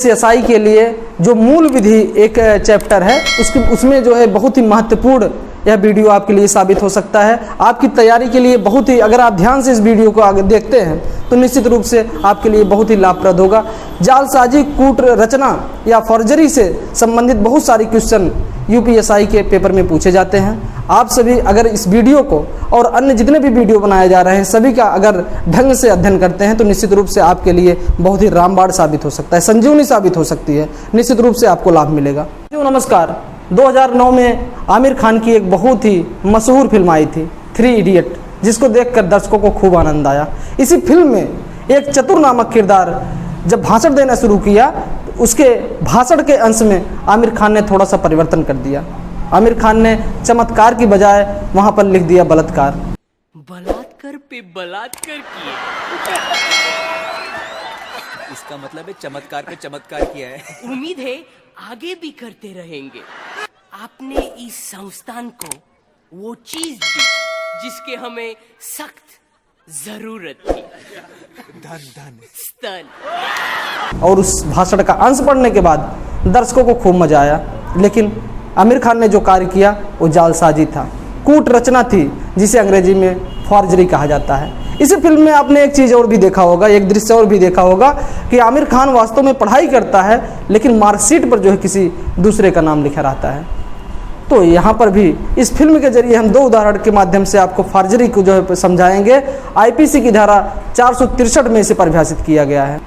SI के लिए जो मूल विधि एक चैप्टर है उसमें जो है बहुत ही महत्वपूर्ण यह वीडियो आपके लिए साबित हो सकता है। आपकी तैयारी के लिए बहुत ही, अगर आप ध्यान से इस वीडियो को आगे देखते हैं तो निश्चित रूप से आपके लिए बहुत ही लाभप्रद होगा। जालसाजी, कूट रचना या फॉर्जरी से संबंधित बहुत सारे क्वेश्चन यूपीएसआई के पेपर में पूछे जाते हैं। आप सभी अगर इस वीडियो को और अन्य जितने भी वीडियो बनाए जा रहे हैं सभी का अगर ढंग से अध्ययन करते हैं तो निश्चित रूप से आपके लिए बहुत ही रामबाण साबित हो सकता है, संजीवनी साबित हो सकती है। निश्चित रूप से आपको लाभ मिलेगा। नमस्कार। 2009 में आमिर खान की एक बहुत ही मशहूर फिल्म आई थी 3 इडियट, जिसको देखकर दर्शकों को खूब आनंद आया। इसी फिल्म में एक चतुर नामक किरदार जब भाषण देना शुरू किया तो उसके भाषण के अंश में आमिर खान ने थोड़ा सा परिवर्तन कर दिया। आमिर खान ने चमत्कार की बजाय वहां पर लिख दिया बलात्कार। बलात्कार पे बलात्कार किए। इसका मतलब है चमत्कार पे चमत्कार किया है। उम्मीद है आगे भी करते रहेंगे। आपने इस संस्थान को वो चीज दी जिसके हमें सख्त जरूरत थी, धन स्तन। और उस भाषण का अंश पढ़ने के बाद दर्शकों को खूब मजा आया। लेकिन आमिर खान ने जो कार्य किया वो जालसाजी था, कूट रचना थी, जिसे अंग्रेजी में फॉर्जरी कहा जाता है। इसी फिल्म में आपने एक चीज़ और भी देखा होगा, एक दृश्य और भी देखा होगा कि आमिर खान वास्तव में पढ़ाई करता है लेकिन मार्कशीट पर जो है किसी दूसरे का नाम लिखा रहता है। तो यहाँ पर भी इस फिल्म के जरिए हम 2 उदाहरण के माध्यम से आपको फॉर्जरी को जो है समझाएंगे। आईपीसी की धारा 463 में इसे परिभाषित किया गया है।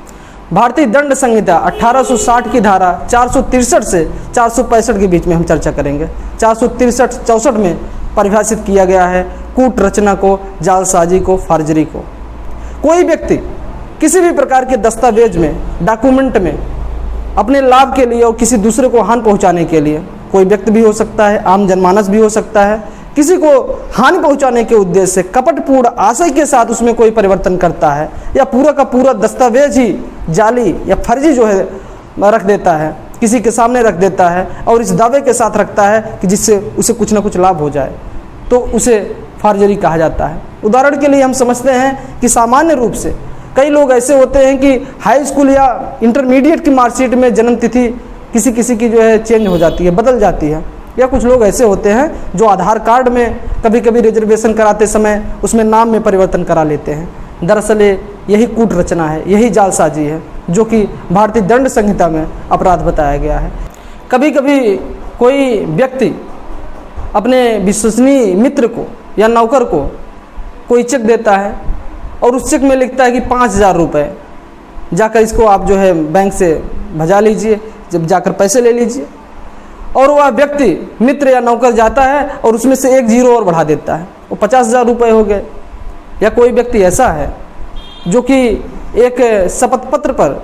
भारतीय दंड संहिता 1860 की धारा 463 से 465 के बीच में हम चर्चा करेंगे। 463-64 में परिभाषित किया गया है कूट रचना को, जालसाजी को, फॉर्जरी को। कोई व्यक्ति किसी भी प्रकार के दस्तावेज में, डॉक्यूमेंट में अपने लाभ के लिए और किसी दूसरे को हानि पहुंचाने के लिए, कोई व्यक्ति भी हो सकता है, आम जनमानस भी हो सकता है, किसी को हानि पहुंचाने के उद्देश्य से कपटपूर्ण आशय के साथ उसमें कोई परिवर्तन करता है या पूरा का पूरा दस्तावेज ही जाली या फर्जी जो है रख देता है, किसी के सामने रख देता है और इस दावे के साथ रखता है कि जिससे उसे कुछ ना कुछ लाभ हो जाए, तो उसे फॉर्जरी कहा जाता है। उदाहरण के लिए हम समझते हैं कि सामान्य रूप से कई लोग ऐसे होते हैं कि हाई स्कूल या इंटरमीडिएट की मार्कशीट में जन्म तिथि किसी किसी की जो है चेंज हो जाती है, बदल जाती है। या कुछ लोग ऐसे होते हैं जो आधार कार्ड में कभी कभी रिजर्वेशन कराते समय उसमें नाम में परिवर्तन करा लेते हैं। दरअसल यही कूट रचना है, यही जालसाजी है, जो कि भारतीय दंड संहिता में अपराध बताया गया है। कभी कभी कोई व्यक्ति अपने विश्वसनीय मित्र को या नौकर को कोई चेक देता है और उस चेक में लिखता है कि 5000 रुपये, जाकर इसको आप जो है बैंक से भजा लीजिए, जब जाकर पैसे ले लीजिए। और वह व्यक्ति मित्र या नौकर जाता है और उसमें से 1 जीरो और बढ़ा देता है, वो 50,000 रुपये हो गए। या कोई व्यक्ति ऐसा है जो कि एक शपथ पत्र पर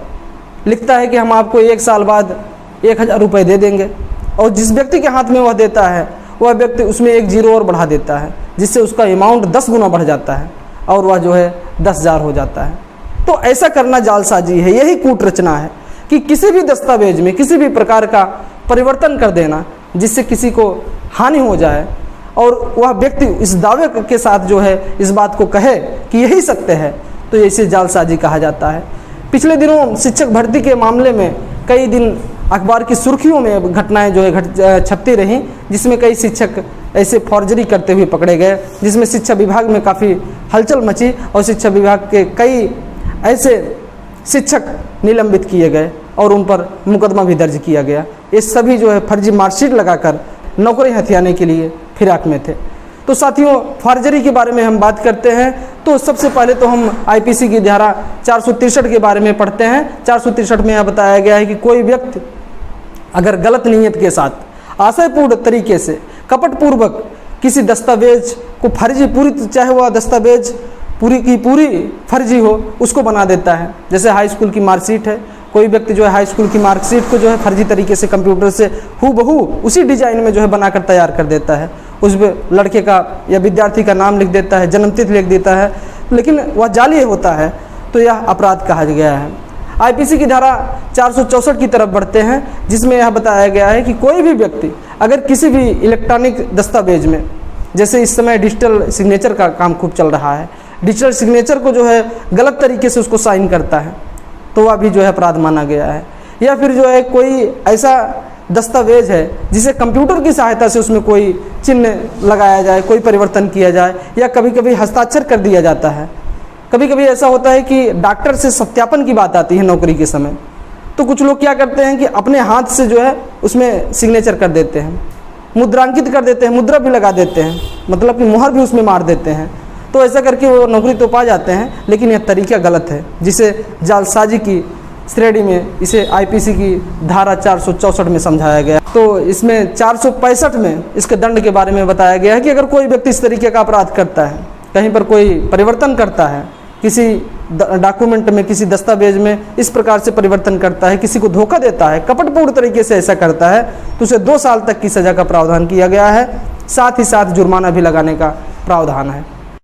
लिखता है कि हम आपको 1 साल बाद 1000 रुपये दे देंगे, और जिस व्यक्ति के हाथ में वह देता है वह व्यक्ति उसमें 1 जीरो और बढ़ा देता है, जिससे उसका अमाउंट 10 गुना बढ़ जाता है और वह जो है 10,000 हो जाता है। तो ऐसा करना जालसाजी है, यही कूट रचना है कि किसी भी दस्तावेज में किसी भी प्रकार का परिवर्तन कर देना जिससे किसी को हानि हो जाए और वह व्यक्ति इस दावे के साथ जो है इस बात को कहे कि यही सत्य है, तो इसे जालसाजी कहा जाता है। पिछले दिनों शिक्षक भर्ती के मामले में कई दिन अखबार की सुर्खियों में घटनाएं जो है छपती रहीं, जिसमें कई शिक्षक ऐसे फॉर्जरी करते हुए पकड़े गए, जिसमें शिक्षा विभाग में काफ़ी हलचल मची और शिक्षा विभाग के कई ऐसे शिक्षक निलंबित किए गए और उन पर मुकदमा भी दर्ज किया गया। ये सभी जो है फर्जी मार्कशीट लगाकर नौकरी हथियाने के लिए फिराक में थे। तो साथियों, फॉर्जरी के बारे में हम बात करते हैं तो सबसे पहले तो हम आईपीसी की धारा 463 के बारे में पढ़ते हैं। 463 में यह बताया गया है कि कोई व्यक्ति अगर गलत नीयत के साथ आशयपूर्ण तरीके से कपटपूर्वक किसी दस्तावेज को फर्जी, पूरी चाहे वह दस्तावेज पूरी की पूरी फर्जी हो, उसको बना देता है। जैसे हाई स्कूल की मार्कशीट है, कोई व्यक्ति जो है हाई स्कूल की मार्कशीट को जो है फर्जी तरीके से कंप्यूटर से हूबहू उसी डिजाइन में जो है बनाकर तैयार कर देता है। उस लड़के का या विद्यार्थी का नाम लिख देता है, जन्मतिथि लिख देता है, लेकिन वह जाली होता है, तो यह अपराध कहा गया है। आईपीसी की धारा 464 की तरफ बढ़ते हैं, जिसमें यह बताया गया है कि कोई भी व्यक्ति अगर किसी भी इलेक्ट्रॉनिक दस्तावेज में, जैसे इस समय डिजिटल सिग्नेचर का काम खूब चल रहा है, डिजिटल सिग्नेचर को जो है गलत तरीके से उसको साइन करता है, तो वह भी जो है अपराध माना गया है। या फिर जो है कोई ऐसा दस्तावेज है जिसे कंप्यूटर की सहायता से उसमें कोई चिन्ह लगाया जाए, कोई परिवर्तन किया जाए, या कभी कभी हस्ताक्षर कर दिया जाता है। कभी कभी ऐसा होता है कि डॉक्टर से सत्यापन की बात आती है नौकरी के समय, तो कुछ लोग क्या करते हैं कि अपने हाथ से जो है उसमें सिग्नेचर कर देते हैं, मुद्रांकित कर देते हैं, मुद्रा भी लगा देते हैं, मतलब कि मुहर भी उसमें मार देते हैं। तो ऐसा करके वो नौकरी तो पा जाते हैं, लेकिन यह तरीका गलत है, जिसे जालसाजी की श्रेणी में इसे आईपीसी की धारा 464 में समझाया गया। तो इसमें 465 में इसके दंड के बारे में बताया गया है कि अगर कोई व्यक्ति इस तरीके का अपराध करता है, कहीं पर कोई परिवर्तन करता है, किसी डॉक्यूमेंट में, किसी दस्तावेज में इस प्रकार से परिवर्तन करता है, किसी को धोखा देता है, कपटपूर्ण तरीके से ऐसा करता है, तो उसे 2 साल तक की सज़ा का प्रावधान किया गया है। साथ ही साथ जुर्माना भी लगाने का प्रावधान है।